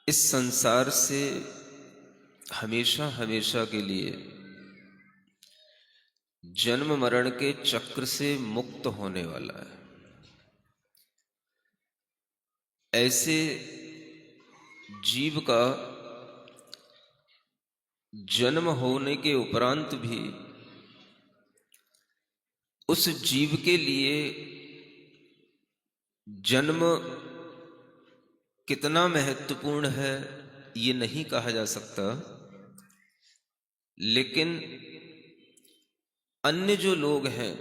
इस संसार से हमेशा हमेशा के लिए जन्म मरण के चक्र से मुक्त होने वाला है। ऐसे जीव का जन्म होने के उपरांत भी उस जीव के लिए जन्म कितना महत्वपूर्ण है ये नहीं कहा जा सकता, लेकिन अन्य जो लोग हैं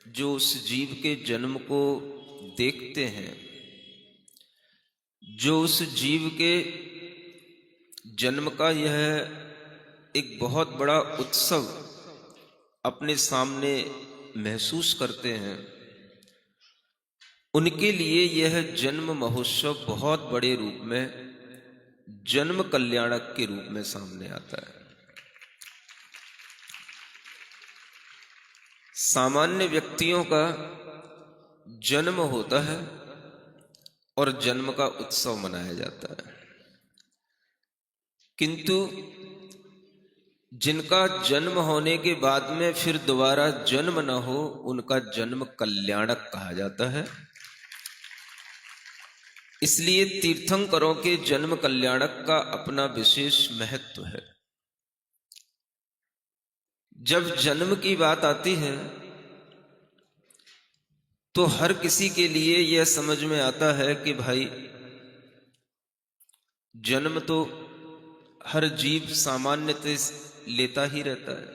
जो उस जीव के जन्म को देखते हैं, जो उस जीव के जन्म का यह एक बहुत बड़ा उत्सव अपने सामने महसूस करते हैं, उनके लिए यह जन्म महोत्सव बहुत बड़े रूप में जन्म कल्याणक के रूप में सामने आता है। सामान्य व्यक्तियों का जन्म होता है और जन्म का उत्सव मनाया जाता है, किंतु जिनका जन्म होने के बाद में फिर दोबारा जन्म न हो, उनका जन्म कल्याणक कहा जाता है। इसलिए तीर्थंकरों के जन्म कल्याणक का अपना विशेष महत्व है। जब जन्म की बात आती है तो हर किसी के लिए यह समझ में आता है कि भाई जन्म तो हर जीव सामान्यतः लेता ही रहता है।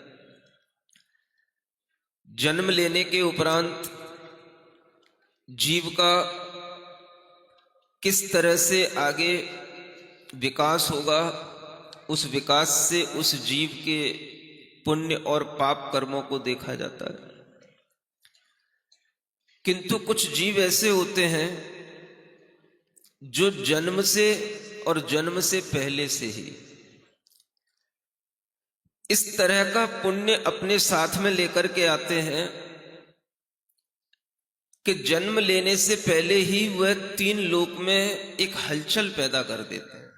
जन्म लेने के उपरांत जीव का किस तरह से आगे विकास होगा, उस विकास से उस जीव के पुण्य और पाप कर्मों को देखा जाता है। किंतु कुछ जीव ऐसे होते हैं जो जन्म से और जन्म से पहले से ही इस तरह का पुण्य अपने साथ में लेकर के आते हैं कि जन्म लेने से पहले ही वह तीन लोक में एक हलचल पैदा कर देते हैं।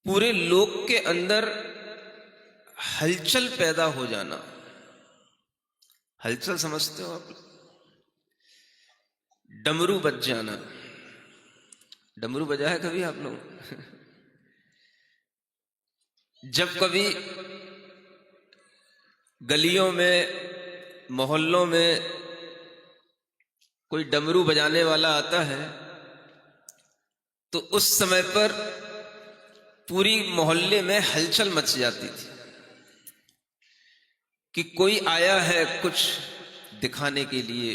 पूरे लोक के अंदर हलचल पैदा हो जाना। हलचल समझते हो आप? डमरू बज जाना। डमरू बजा है कभी आप लोग? जब कभी गलियों में, मोहल्लों में कोई डमरू बजाने वाला आता है तो उस समय पर पूरी मोहल्ले में हलचल मच जाती थी कि कोई आया है कुछ दिखाने के लिए,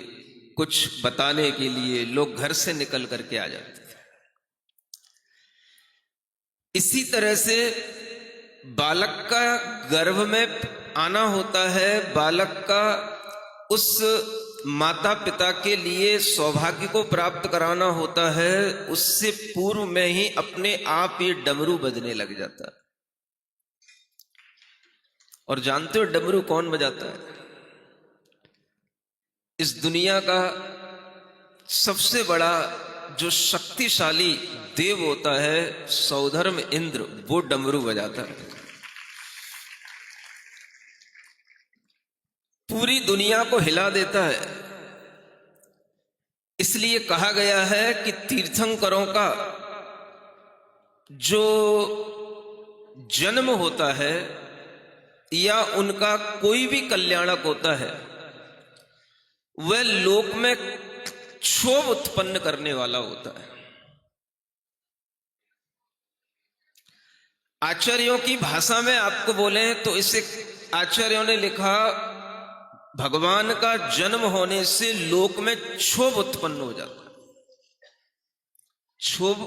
कुछ बताने के लिए। लोग घर से निकल करके आ जाते थे। इसी तरह से बालक का गर्भ में आना होता है, बालक का उस माता पिता के लिए सौभाग्य को प्राप्त कराना होता है, उससे पूर्व में ही अपने आप ये डमरू बजने लग जाता है। और जानते हो डमरू कौन बजाता है? इस दुनिया का सबसे बड़ा जो शक्तिशाली देव होता है, सौधर्म इंद्र, वो डमरू बजाता है। पूरी दुनिया को हिला देता है। इसलिए कहा गया है कि तीर्थंकरों का जो जन्म होता है या उनका कोई भी कल्याणक होता है, वह लोक में क्षोभ उत्पन्न करने वाला होता है। आचार्यों की भाषा में आपको बोले तो इसे आचार्यों ने लिखा, भगवान का जन्म होने से लोक में क्षोभ उत्पन्न हो जाता है। क्षोभ,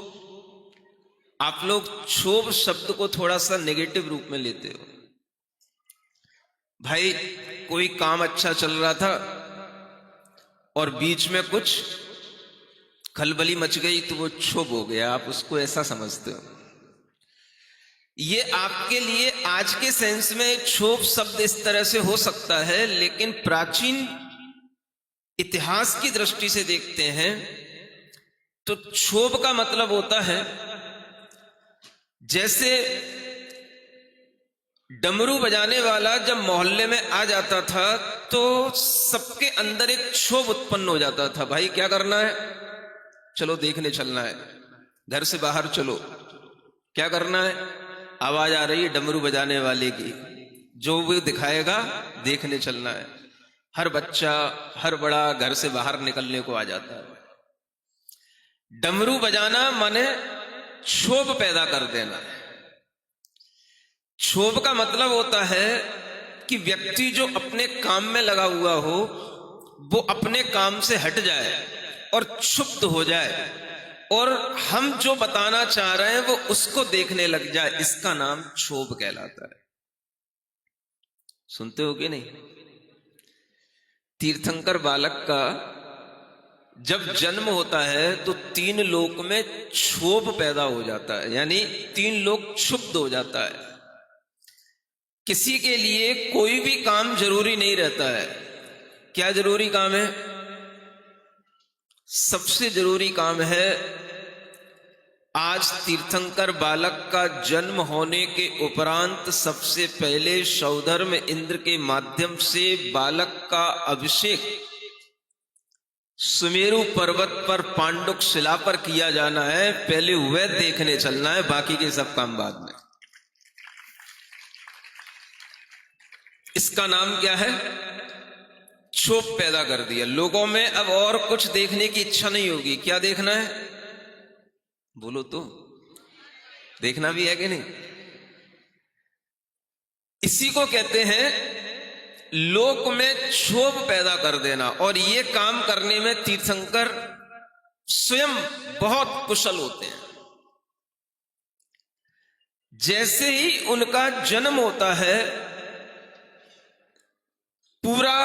आप लोग क्षोभ शब्द को थोड़ा सा नेगेटिव रूप में लेते हो। भाई कोई काम अच्छा चल रहा था और बीच में कुछ खलबली मच गई तो वो क्षोभ हो गया, आप उसको ऐसा समझते हो। ये आपके लिए आज के सेंस में क्षोभ शब्द इस तरह से हो सकता है, लेकिन प्राचीन इतिहास की दृष्टि से देखते हैं तो क्षोभ का मतलब होता है जैसे डमरू बजाने वाला जब मोहल्ले में आ जाता था तो सबके अंदर एक क्षोभ उत्पन्न हो जाता था, भाई क्या करना है, चलो देखने चलना है, घर से बाहर चलो, क्या करना है, आवाज आ रही है डमरू बजाने वाले की, जो वो दिखाएगा देखने चलना है। हर बच्चा हर बड़ा घर से बाहर निकलने को आ जाता है। डमरू बजाना माने क्षोभ पैदा कर देना। क्षोभ का मतलब होता है कि व्यक्ति जो अपने काम में लगा हुआ हो वो अपने काम से हट जाए और क्षुब्ध हो जाए और हम जो बताना चाह रहे हैं वो उसको देखने लग जाए, इसका नाम क्षोभ कहलाता है। सुनते हो कि नहीं? तीर्थंकर बालक का जब जन्म होता है तो 3 लोक में क्षोभ पैदा हो जाता है, यानी 3 लोक क्षुब्ध हो जाता है। किसी के लिए कोई भी काम जरूरी नहीं रहता है। क्या जरूरी काम है? सबसे जरूरी काम है, आज तीर्थंकर बालक का जन्म होने के उपरांत सबसे पहले सौधर्म इंद्र के माध्यम से बालक का अभिषेक सुमेरु पर्वत पर पांडुक शिला पर किया जाना है। पहले वह देखने चलना है, बाकी के सब काम बाद में। इसका नाम क्या है? क्षोभ पैदा कर दिया लोगों में। अब और कुछ देखने की इच्छा नहीं होगी। क्या देखना है? बोलो तो, देखना भी है कि नहीं? इसी को कहते हैं लोक में क्षोभ पैदा कर देना। और ये काम करने में तीर्थंकर स्वयं बहुत कुशल होते हैं। जैसे ही उनका जन्म होता है, पूरा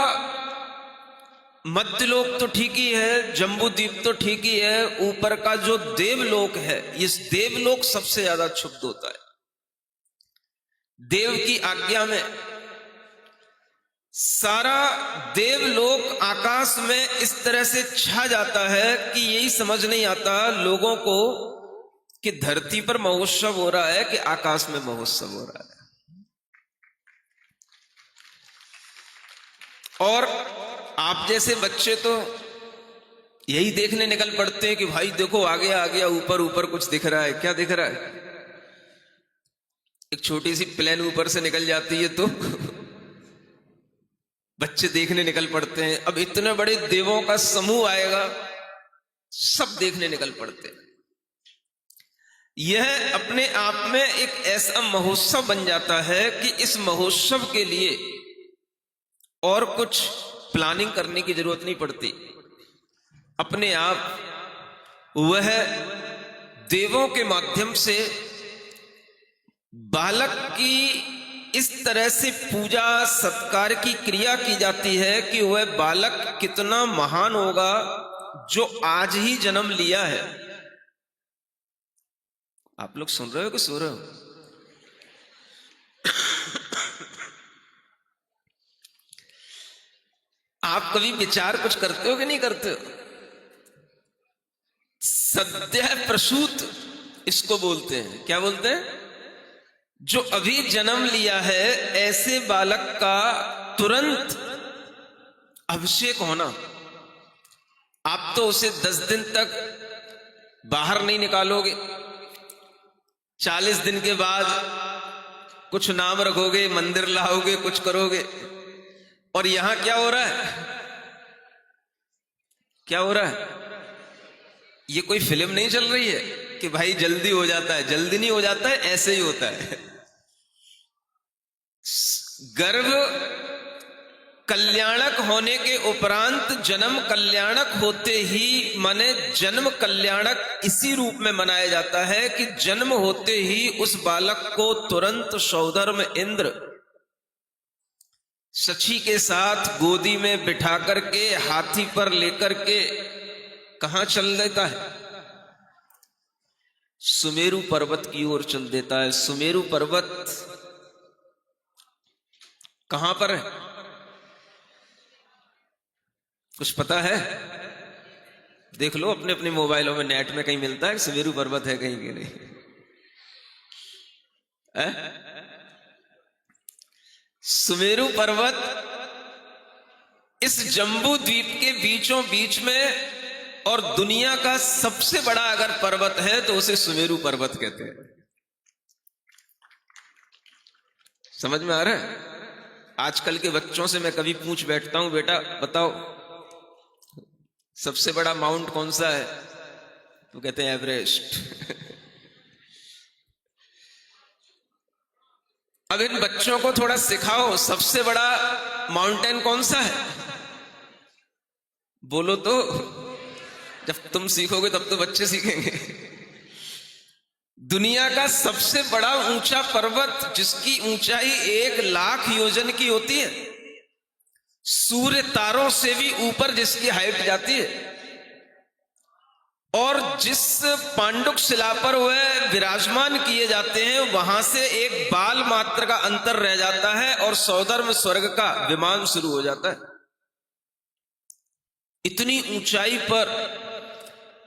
मध्यलोक तो ठीक ही है, जम्बूद्वीप तो ठीक ही है, ऊपर का जो देवलोक है, इस देवलोक सबसे ज्यादा क्षुब्ध होता है। देव की आज्ञा में सारा देवलोक आकाश में इस तरह से छा जाता है कि यही समझ नहीं आता लोगों को कि धरती पर महोत्सव हो रहा है कि आकाश में महोत्सव हो रहा है। और आप जैसे बच्चे तो यही देखने निकल पड़ते हैं कि भाई देखो आ गया आ गया, ऊपर ऊपर कुछ दिख रहा है। क्या दिख रहा है? एक छोटी सी प्लेन ऊपर से निकल जाती है तो बच्चे देखने निकल पड़ते हैं। अब इतने बड़े देवों का समूह आएगा, सब देखने निकल पड़ते हैं। यह अपने आप में एक ऐसा महोत्सव बन जाता है कि इस महोत्सव के लिए और कुछ प्लानिंग करने की जरूरत नहीं पड़ती। अपने आप वह देवों के माध्यम से बालक की इस तरह से पूजा सत्कार की क्रिया की जाती है कि वह बालक कितना महान होगा जो आज ही जन्म लिया है। आप लोग सुन रहे हो कि सो रहे हो? आप कभी विचार कुछ करते हो कि नहीं करते हो? सद्य प्रसूत इसको बोलते हैं। क्या बोलते हैं? जो अभी जन्म लिया है ऐसे बालक का तुरंत अभिषेक होना। आप तो उसे 10 दिन तक बाहर नहीं निकालोगे, 40 दिन के बाद कुछ नाम रखोगे, मंदिर लाओगे, कुछ करोगे। और यहां क्या हो रहा है? क्या हो रहा है? ये कोई फिल्म नहीं चल रही है कि भाई जल्दी हो जाता है। जल्दी नहीं हो जाता है, ऐसे ही होता है। गर्भ कल्याणक होने के उपरांत जन्म कल्याणक होते ही, माने जन्म कल्याणक इसी रूप में मनाया जाता है कि जन्म होते ही उस बालक को तुरंत सौधर्म इंद्र सखी के साथ गोदी में बिठा करके हाथी पर लेकर के कहां चल देता है? सुमेरु पर्वत की ओर चल देता है। सुमेरु पर्वत कहां पर है? कुछ पता है? देख लो अपने अपने मोबाइलों में, नेट में कहीं मिलता है सुमेरु पर्वत है कहीं कि नहीं है? सुमेरु पर्वत इस जम्बू द्वीप के बीचों बीच में, और दुनिया का सबसे बड़ा अगर पर्वत है तो उसे सुमेरु पर्वत कहते हैं। समझ में आ रहा है? आजकल के बच्चों से मैं कभी पूछ बैठता हूं, बेटा बताओ सबसे बड़ा माउंट कौन सा है, तो कहते हैं एवरेस्ट। अब इन बच्चों को थोड़ा सिखाओ सबसे बड़ा माउंटेन कौन सा है, बोलो तो। जब तुम सीखोगे तब तो बच्चे सीखेंगे। दुनिया का सबसे बड़ा ऊंचा पर्वत जिसकी ऊंचाई 1,00,000 योजन की होती है, सूर्य तारों से भी ऊपर जिसकी हाइट जाती है, और जिस पांडुक शिला पर वह विराजमान किए जाते हैं वहां से एक बाल मात्र का अंतर रह जाता है और सौधर्म स्वर्ग का विमान शुरू हो जाता है। इतनी ऊंचाई पर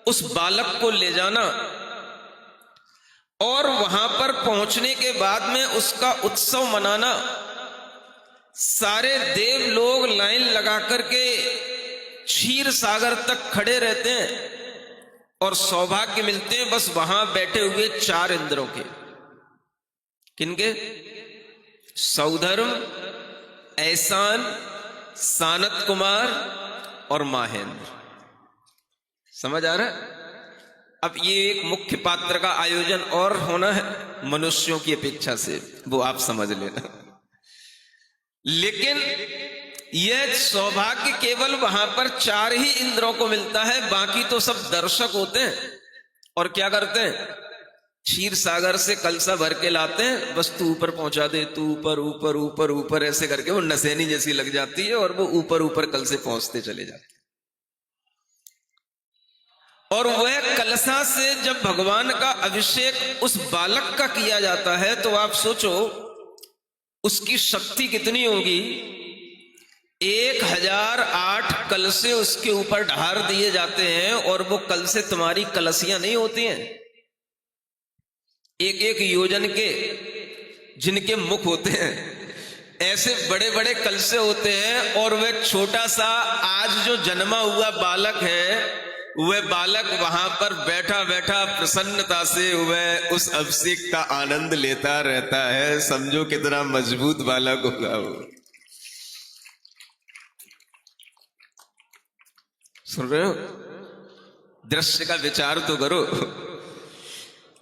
उस बालक को ले जाना और वहां पर पहुंचने के बाद में उसका उत्सव मनाना, सारे देव लोग लाइन लगा करके क्षीर सागर तक खड़े रहते हैं और सौभाग्य मिलते हैं बस वहां बैठे हुए 4 इंद्रों के। किनके? सौधर्म, ऐसान, सानत कुमार और माहेंद्र। समझ आ रहा है? अब ये एक मुख्य पात्र का आयोजन और होना है मनुष्यों की अपेक्षा से, वो आप समझ लेना। लेकिन यह सौभाग्य केवल वहां पर 4 ही इंद्रों को मिलता है, बाकी तो सब दर्शक होते हैं। और क्या करते हैं? क्षीर सागर से कलसा भर के लाते हैं, बस तू ऊपर पहुंचा दे, तू ऊपर ऊपर ऊपर ऊपर, ऐसे करके वो नसेनी जैसी लग जाती है और वो ऊपर ऊपर कल से पहुंचते चले जाते हैं। और वह कलसा से जब भगवान का अभिषेक उस बालक का किया जाता है तो आप सोचो उसकी शक्ति कितनी होगी। 1008 कलसे उसके ऊपर ढार दिए जाते हैं और वो कलसे तुम्हारी कलसियां नहीं होती हैं, एक एक योजन के जिनके मुख होते हैं, ऐसे बड़े बड़े कलसे होते हैं। और वह छोटा सा आज जो जन्मा हुआ बालक है, वह बालक वहां पर बैठा बैठा प्रसन्नता से वह उस अभिषेक का आनंद लेता रहता है। समझो कितना मजबूत बालक होगा वो। सुन रहे हो? दृश्य का विचार तो करो।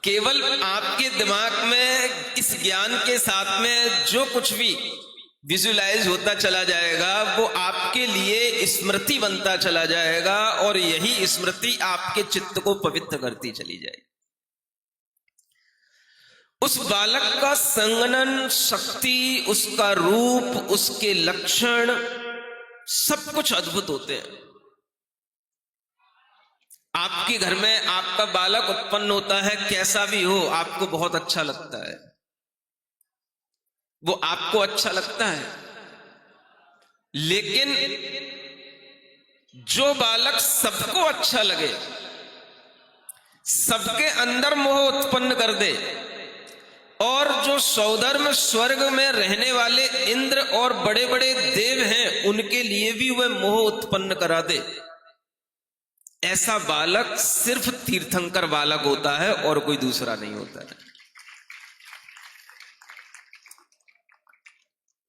केवल आपके दिमाग में इस ज्ञान के साथ में जो कुछ भी विजुलाइज होता चला जाएगा वो आपके लिए स्मृति बनता चला जाएगा, और यही स्मृति आपके चित्त को पवित्र करती चली जाएगी। उस बालक का संगनन शक्ति, उसका रूप, उसके लक्षण सब कुछ अद्भुत होते हैं। आपके घर में आपका बालक उत्पन्न होता है, कैसा भी हो आपको बहुत अच्छा लगता है, वो आपको अच्छा लगता है। लेकिन जो बालक सबको अच्छा लगे, सबके अंदर मोह उत्पन्न कर दे, और जो सौधर्म स्वर्ग में रहने वाले इंद्र और बड़े बड़े देव हैं उनके लिए भी वह मोह उत्पन्न करा दे, ऐसा बालक सिर्फ तीर्थंकर बालक होता है और कोई दूसरा नहीं होता है।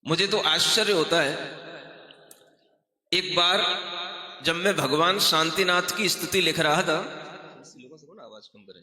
मुझे तो आश्चर्य होता है, एक बार जब मैं भगवान शांतिनाथ की स्तुति लिख रहा था, आवाज कम करें,